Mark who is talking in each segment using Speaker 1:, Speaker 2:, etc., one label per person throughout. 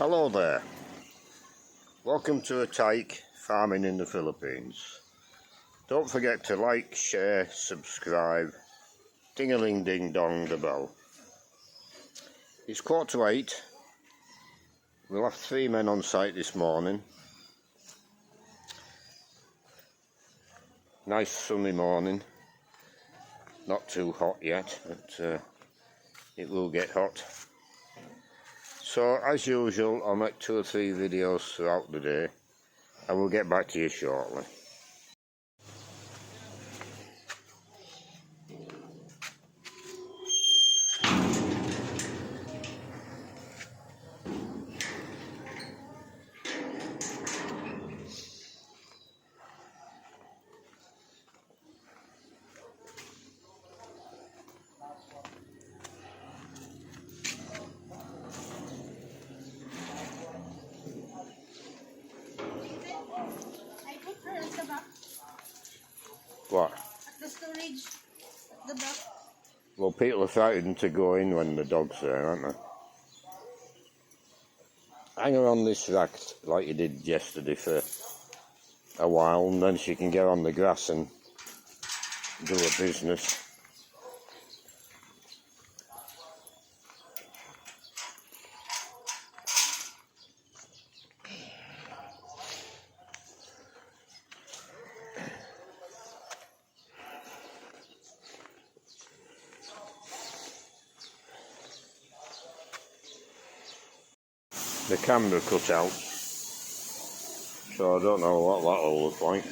Speaker 1: Hello there, welcome to a tyke farming in the Philippines. Don't forget to like, share, subscribe, ding-a-ling ding dong the bell. It's 7:15, we'll have 3 men on site this morning. Nice sunny morning, not too hot yet, but it will get hot. So as usual, I'll make 2 or 3 videos throughout the day and we'll get back to you shortly. What?
Speaker 2: At the storage, at the back.
Speaker 1: Well, people are frightened to go in when the dog's there, aren't they? Hang her on this rack like you did yesterday for a while, and then she can get on the grass and do her business. The camera cut out, so I don't know what that'll look like.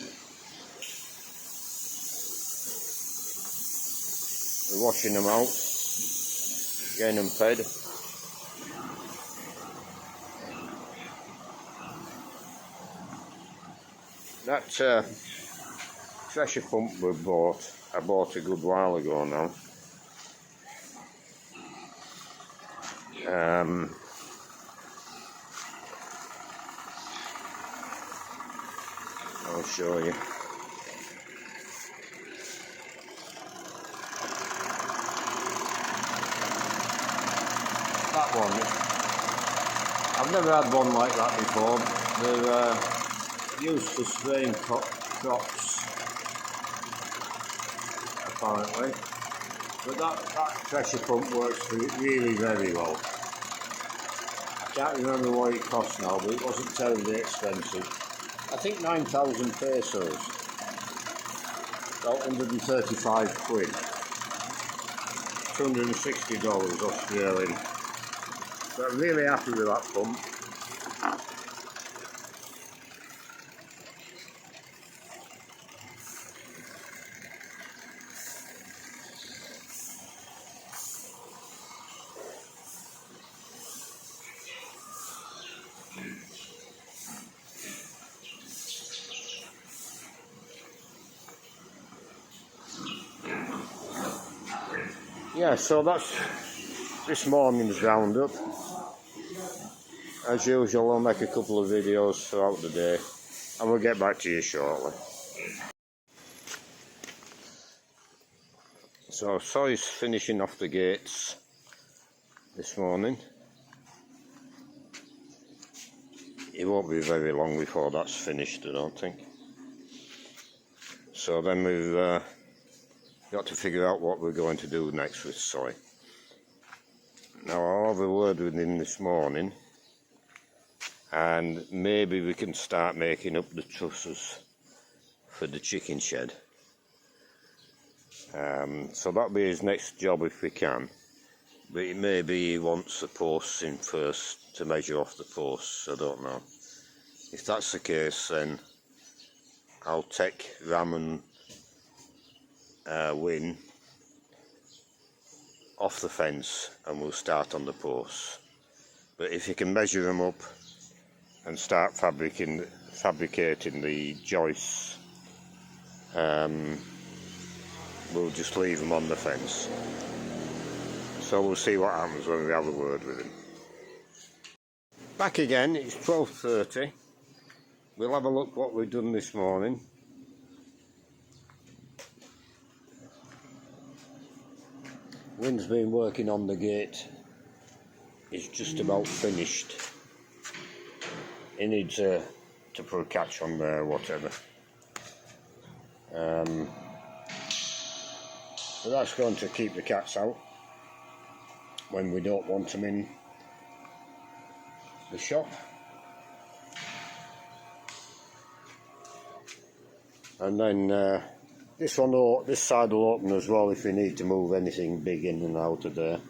Speaker 1: We're washing them out, getting them fed. That pressure pump I bought a good while ago now. I'll show you. That one, I've never had one like that before. They're used for spraying crops, apparently. But that pressure pump works really very well. I can't remember what it cost now, but it wasn't terribly expensive. I think 9,000 pesos, about 135 quid, $260 Australian. So I'm really happy with that pump. Yeah, so that's this morning's roundup. As usual, I'll make a couple of videos throughout the day and we'll get back to you shortly. So Sari's finishing off the gates this morning. It won't be very long before that's finished, I don't think. So then we've got to figure out what we're going to do next with Sari. Now I'll have a word with him this morning and maybe we can start making up the trusses for the chicken shed. So that'll be his next job if we can, but it may be he wants the posts in first to measure off the posts, I don't know. If that's the case, then I'll take Ram and Win off the fence and we'll start on the posts. But if you can measure them up and start fabricating the joists, we'll just leave them on the fence. So we'll see what happens when we have a word with him. Back again, it's 12:30. We'll have a look what we've done this morning. Win's been working on the gate. It's just about finished. he needs to put a catch on there or whatever. So that's going to keep the cats out when we don't want them in the shop. And then this side will open as well if we need to move anything big in and out of there.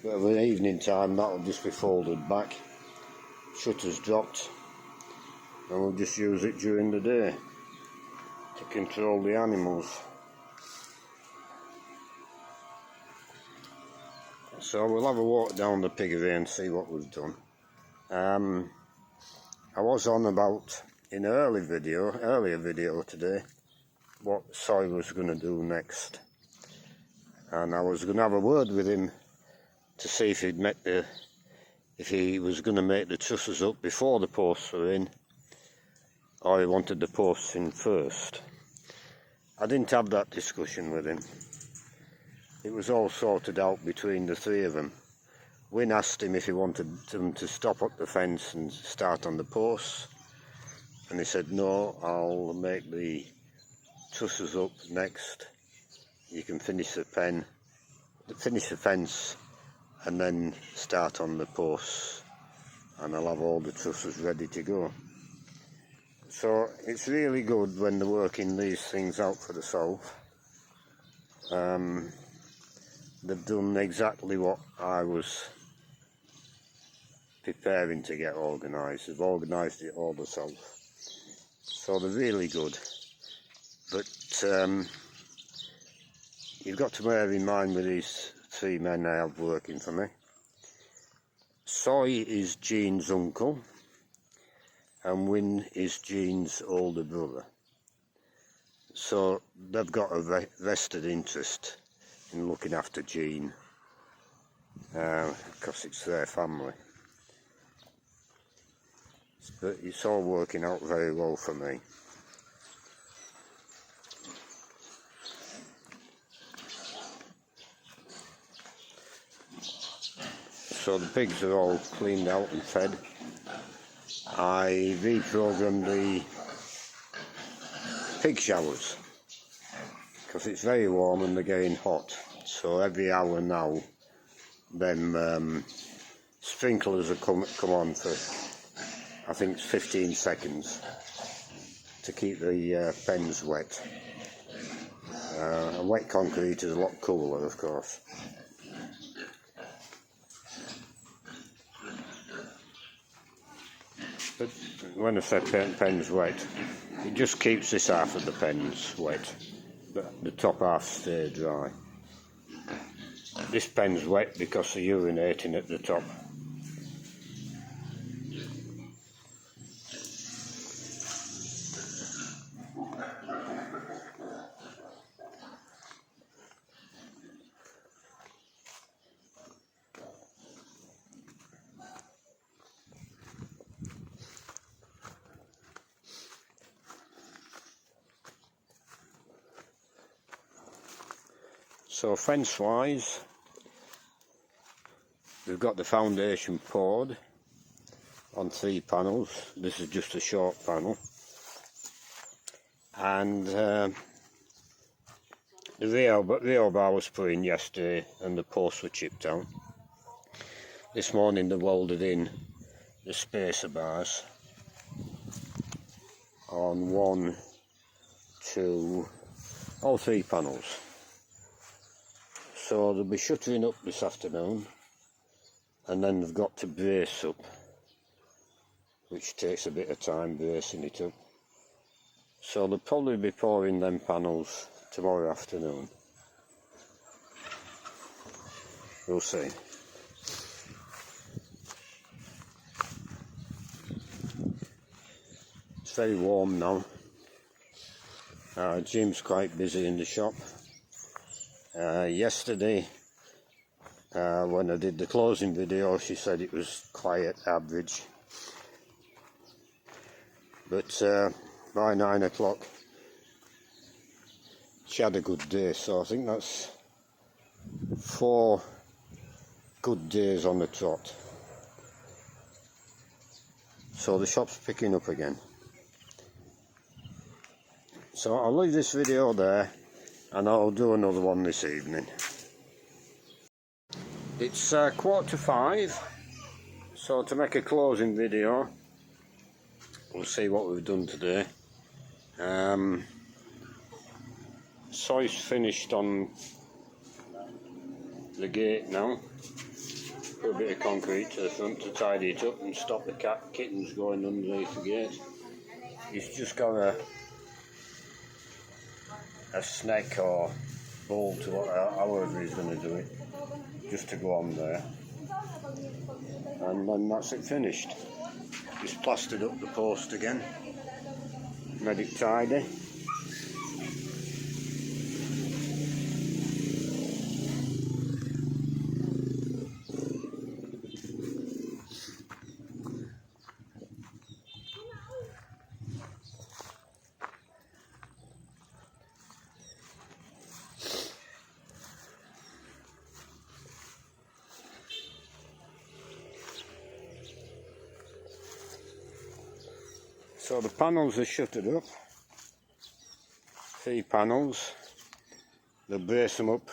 Speaker 1: But at the evening time that'll just be folded back, shutters dropped, and we'll just use it during the day to control the animals. So we'll have a walk down the piggery and see what we've done. I was on about in an earlier video today what Sari was going to do next, and I was going to have a word with him to see if he was going to make the trusses up before the posts were in, or he wanted the posts in first. I didn't have that discussion with him. It was all sorted out between the three of them. Wynne asked him if he wanted them to stop up the fence and start on the posts, and he said, no, I'll make the trusses up next. You can finish the fence and then start on the posts, and I'll have all the trusses ready to go. So it's really good when they're working these things out for themselves. They've done exactly what I was preparing to get organised. They've organised it all themselves. So they're really good. But you've got to bear in mind with these three men I have working for me. Sari is Jean's uncle, and Wynne is Jean's older brother. So they've got a vested interest in looking after Jean, because it's their family. But it's all working out very well for me. So the pigs are all cleaned out and fed. I reprogrammed the pig showers because it's very warm and they're getting hot. So every hour now, them sprinklers will come on for, I think it's 15 seconds to keep the pens wet. And wet concrete is a lot cooler, of course. But when I say pens wet, it just keeps this half of the pens wet, but the top half stay dry. This pen's wet because they're urinating at the top. So fence-wise, we've got the foundation poured on 3 panels. This is just a short panel. And the rear bar was put in yesterday and the posts were chipped out. This morning they welded in the spacer bars on 1, 2, all 3 panels. So they'll be shuttering up this afternoon, and then they've got to brace up, which takes a bit of time bracing it up. So they'll probably be pouring them panels tomorrow afternoon. We'll see. It's very warm now. Jim's quite busy in the shop. Yesterday, when I did the closing video, she said it was quiet, average. But by 9 o'clock, she had a good day. So I think that's 4 good days on the trot. so the shop's picking up again. So I'll leave this video there and I'll do another one this evening. It's 4:45, so to make a closing video, we'll see what we've done today. Soy's finished on the gate now. Put a bit of concrete to the front to tidy it up and stop the kittens going underneath the gate. He's just got a snake or bolt or however he's going to do it, just to go on there, and then that's it finished. He's plastered up the post again, made it tidy. So the panels are shuttered up, 3 panels. They'll brace them up,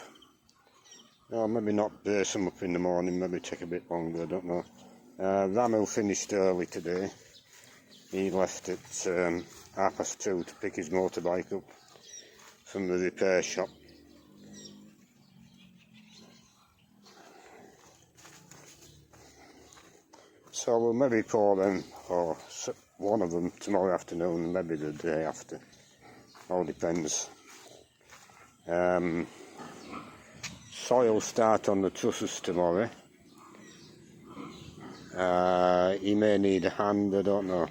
Speaker 1: or maybe not brace them up in the morning, maybe take a bit longer, I don't know. Ramil finished early today. He left at 2:30 to pick his motorbike up from the repair shop. So we'll maybe pour them, or one of them tomorrow afternoon, maybe the day after, all depends. Soil will start on the trusses tomorrow. He may need a hand, I don't know,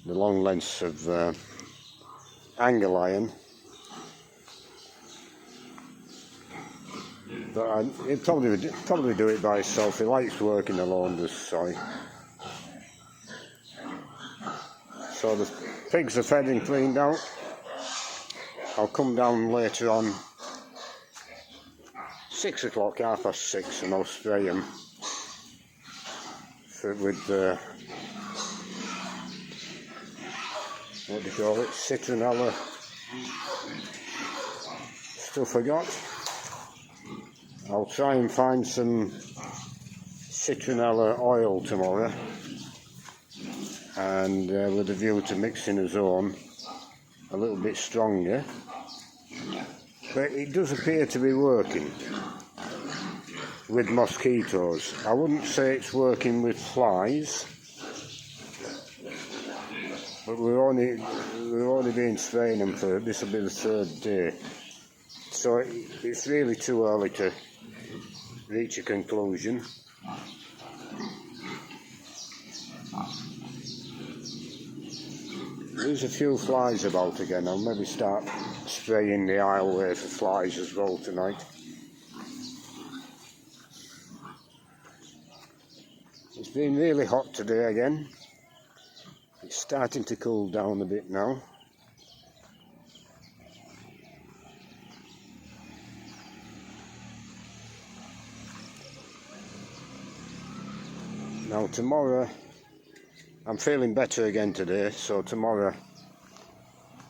Speaker 1: the long lengths of angle iron, but he'll probably do it by himself. He likes working alone, does Sari. So the pigs are fed and cleaned out. I'll come down later on, 6 o'clock, 6:30, and I'll spray them with what do you call it, citronella stuff I got. I'll try and find some citronella oil tomorrow, and with a view to mixing a zone a little bit stronger. But it does appear to be working with mosquitoes. I wouldn't say it's working with flies, but we've only been spraying them for, this will be the 3rd day, so it's really too early to reach a conclusion. There's a few flies about again. I'll maybe start spraying the aisleway for flies as well tonight. It's been really hot today again. It's starting to cool down a bit now. Now tomorrow, I'm feeling better again today, so tomorrow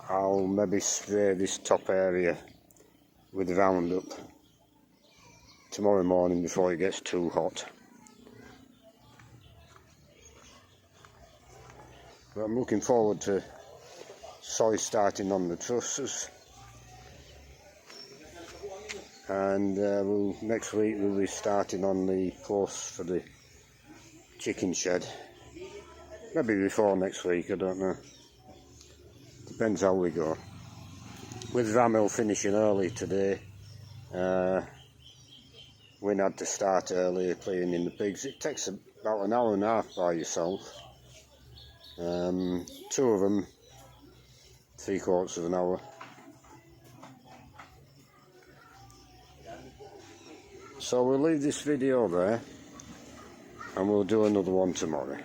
Speaker 1: I'll maybe spray this top area with Roundup tomorrow morning before it gets too hot. But I'm looking forward to soy starting on the trusses, and next week we'll be starting on the posts for the chicken shed. Maybe before next week, I don't know. Depends how we go. With Ramil finishing early today, Wynne had to start earlier cleaning in the pigs. It takes about an hour and a half by yourself. 2 of them, 3/4 of an hour. So we'll leave this video there, and we'll do another one tomorrow.